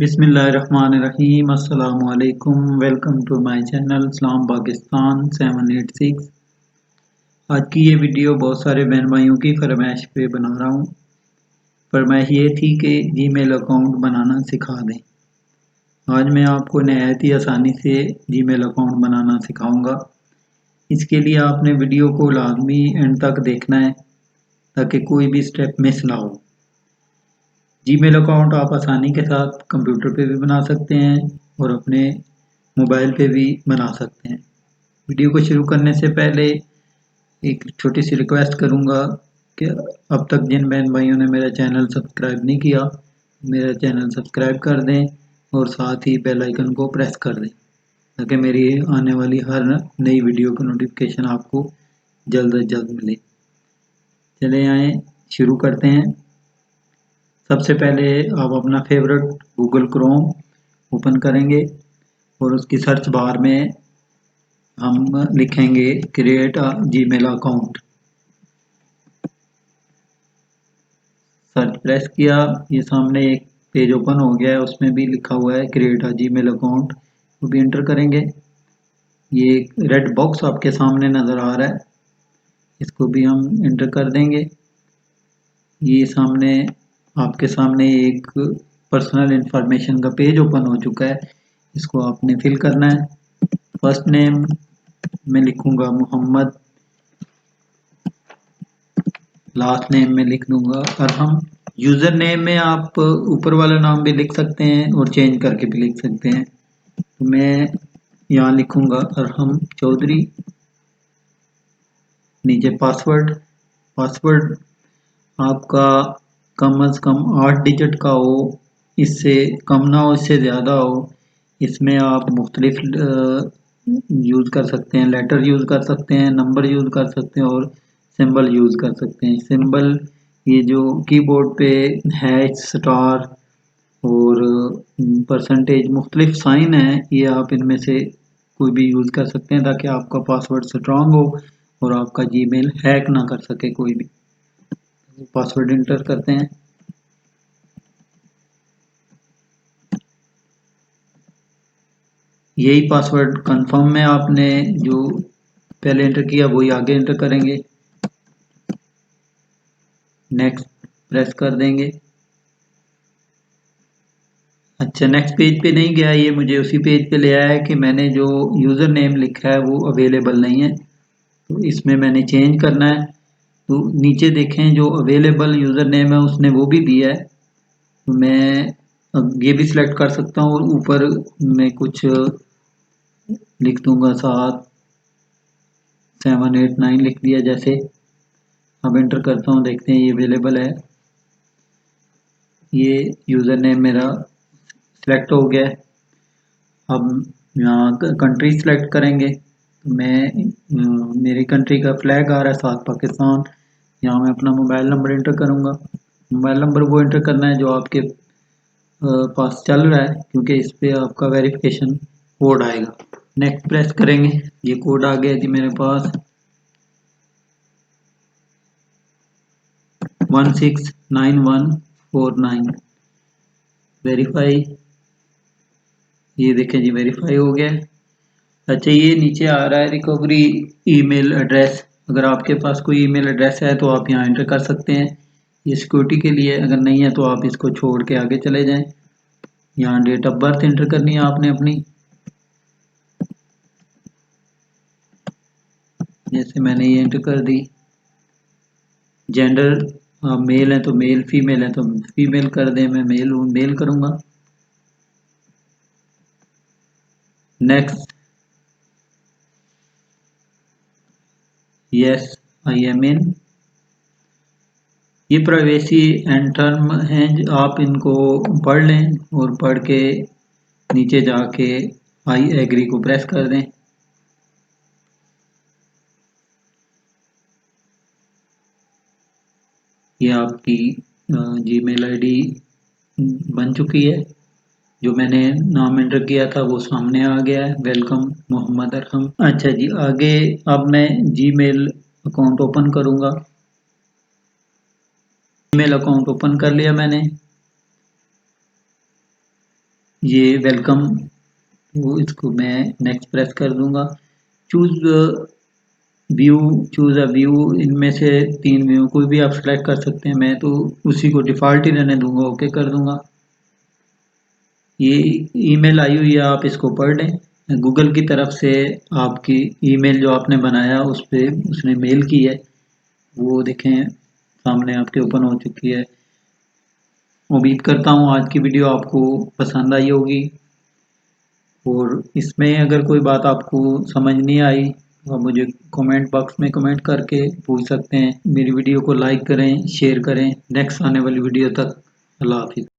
बिस्मिल्लाहिर्रहमानिर्रहीम अस्सलामु अलैकुम। वेलकम टू माय चैनल इस्लाम पाकिस्तान 786। आज की ये वीडियो बहुत सारे बहन भाइयों की फरमाइश पे बना रहा हूँ। फरमाइश ये थी कि जीमेल अकाउंट बनाना सिखा दें। आज मैं आपको नहायत ही आसानी से जीमेल अकाउंट बनाना सिखाऊंगा। इसके लिए आपने वीडियो को लाजमी एंड तक देखना है ताकि कोई भी स्टेप मिस ना हो। जीमेल अकाउंट आप आसानी के साथ कंप्यूटर पे भी बना सकते हैं और अपने मोबाइल पे भी बना सकते हैं। वीडियो को शुरू करने से पहले एक छोटी सी रिक्वेस्ट करूंगा कि अब तक जिन बहन भाइयों ने मेरा चैनल सब्सक्राइब नहीं किया, मेरा चैनल सब्सक्राइब कर दें और साथ ही बेल आइकन को प्रेस कर दें ताकि मेरी आने वाली हर नई वीडियो का नोटिफिकेशन आपको जल्द से जल्द मिले। चले आए शुरू करते हैं। सबसे पहले आप अपना फेवरेट गूगल क्रोम ओपन करेंगे और उसकी सर्च बार में हम लिखेंगे create a Gmail account. Search press किया, ये सामने एक पेज ओपन हो गया है, उसमें भी लिखा हुआ है क्रिएट अ जीमेल अकाउंट, वो भी एंटर करेंगे। ये एक रेड बॉक्स आपके सामने नज़र आ रहा है, इसको भी हम एंटर कर देंगे। ये सामने आपके सामने एक पर्सनल इंफॉर्मेशन का पेज ओपन हो चुका है, इसको आपने फिल करना है। फर्स्ट नेम में लिखूंगा मोहम्मद, लास्ट नेम में लिख दूंगा अरहम। यूज़र नेम में आप ऊपर वाला नाम भी लिख सकते हैं और चेंज करके भी लिख सकते हैं। तो मैं यहाँ लिखूंगा अरहम चौधरी। नीचे पासवर्ड, पासवर्ड आपका कम से कम 8 डिजिट का हो, इससे कम ना हो, इससे ज़्यादा हो। इसमें आप मुख्तलिफ यूज़ कर सकते हैं, लेटर यूज़ कर सकते हैं, नंबर यूज़ कर सकते हैं और सिंबल यूज़ कर सकते हैं। सिंबल ये जो कीबोर्ड पे हैश, स्टार और परसेंटेज मुख्तलिफ साइन है, ये आप इनमें से कोई भी यूज़ कर सकते हैं ताकि आपका पासवर्ड स्ट्रांग हो और आपका जीमेल हैक ना कर सके कोई भी। पासवर्ड इंटर करते हैं। यही पासवर्ड कंफर्म में आपने जो पहले एंटर किया वही आगे एंटर करेंगे। नेक्स्ट प्रेस कर देंगे। अच्छा, नेक्स्ट पेज पे नहीं गया, ये मुझे उसी पेज पे ले आया है कि मैंने जो यूज़र नेम लिखा है वो अवेलेबल नहीं है, तो इसमें मैंने चेंज करना है। तो नीचे देखें जो अवेलेबल यूज़र नेम है उसने वो भी दिया है, तो मैं अब ये भी सिलेक्ट कर सकता हूँ और ऊपर मैं कुछ लिख दूंगा, 7 7 8 9 लिख दिया जैसे। अब एंटर करता हूँ, देखते हैं ये अवेलेबल है। ये यूज़र नेम मेरा सिलेक्ट हो गया है। अब यहाँ कंट्री सिलेक्ट करेंगे, तो मैं मेरी कंट्री का फ्लैग आ रहा है साथ पाकिस्तान। यहाँ मैं अपना मोबाइल नंबर एंटर करूँगा। मोबाइल नंबर वो एंटर करना है जो आपके पास चल रहा है, क्योंकि इस पे आपका वेरिफिकेशन कोड आएगा। नेक्स्ट प्रेस करेंगे, ये कोड आ गया जी मेरे पास 169149। वेरीफाई, ये देखें जी वेरीफाई हो गया। अच्छा, ये नीचे आ रहा है रिकवरी ईमेल एड्रेस। अगर आपके पास कोई ईमेल एड्रेस है तो आप यहाँ एंटर कर सकते हैं, ये सिक्योरिटी के लिए। अगर नहीं है तो आप इसको छोड़ के आगे चले जाएं। यहाँ डेट ऑफ बर्थ एंटर करनी है आपने अपनी, जैसे मैंने ये एंटर कर दी। जेंडर मेल है तो मेल, फीमेल है तो फीमेल कर दें, मैं मेल हूँ मेल करूँगा। नेक्स्ट, यस आई एम इन। ये प्राइवेसी एंड टर्म हैं, आप इनको पढ़ लें और पढ़ के नीचे जाके आई एग्री को प्रेस कर दें। ये आपकी जीमेल आईडी बन चुकी है। जो मैंने नाम एंटर किया था वो सामने आ गया है, वेलकम मोहम्मद अरहम। अच्छा जी, आगे अब मैं जीमेल अकाउंट ओपन करूँगा। जीमेल अकाउंट ओपन कर लिया मैंने। ये वेलकम, तो इसको मैं नेक्स्ट प्रेस कर दूंगा। Choose view, choose a view, इनमें से 3 व्यू कोई भी आप सेलेक्ट कर सकते हैं। मैं तो उसी को डिफ़ॉल्ट ही रहने दूंगा, ओके कर दूंगा। ये ईमेल आई हुई है, आप इसको पढ़ लें। गूगल की तरफ से आपकी ईमेल जो आपने बनाया उस पर उसने मेल की है, वो देखें सामने आपके ओपन हो चुकी है। उम्मीद करता हूँ आज की वीडियो आपको पसंद आई होगी, और इसमें अगर कोई बात आपको समझ नहीं आई तो आप मुझे कमेंट बॉक्स में कमेंट करके पूछ सकते हैं। मेरी वीडियो को लाइक करें, शेयर करें। नेक्स्ट आने वाली वीडियो तक अल्लाह हाफिज़।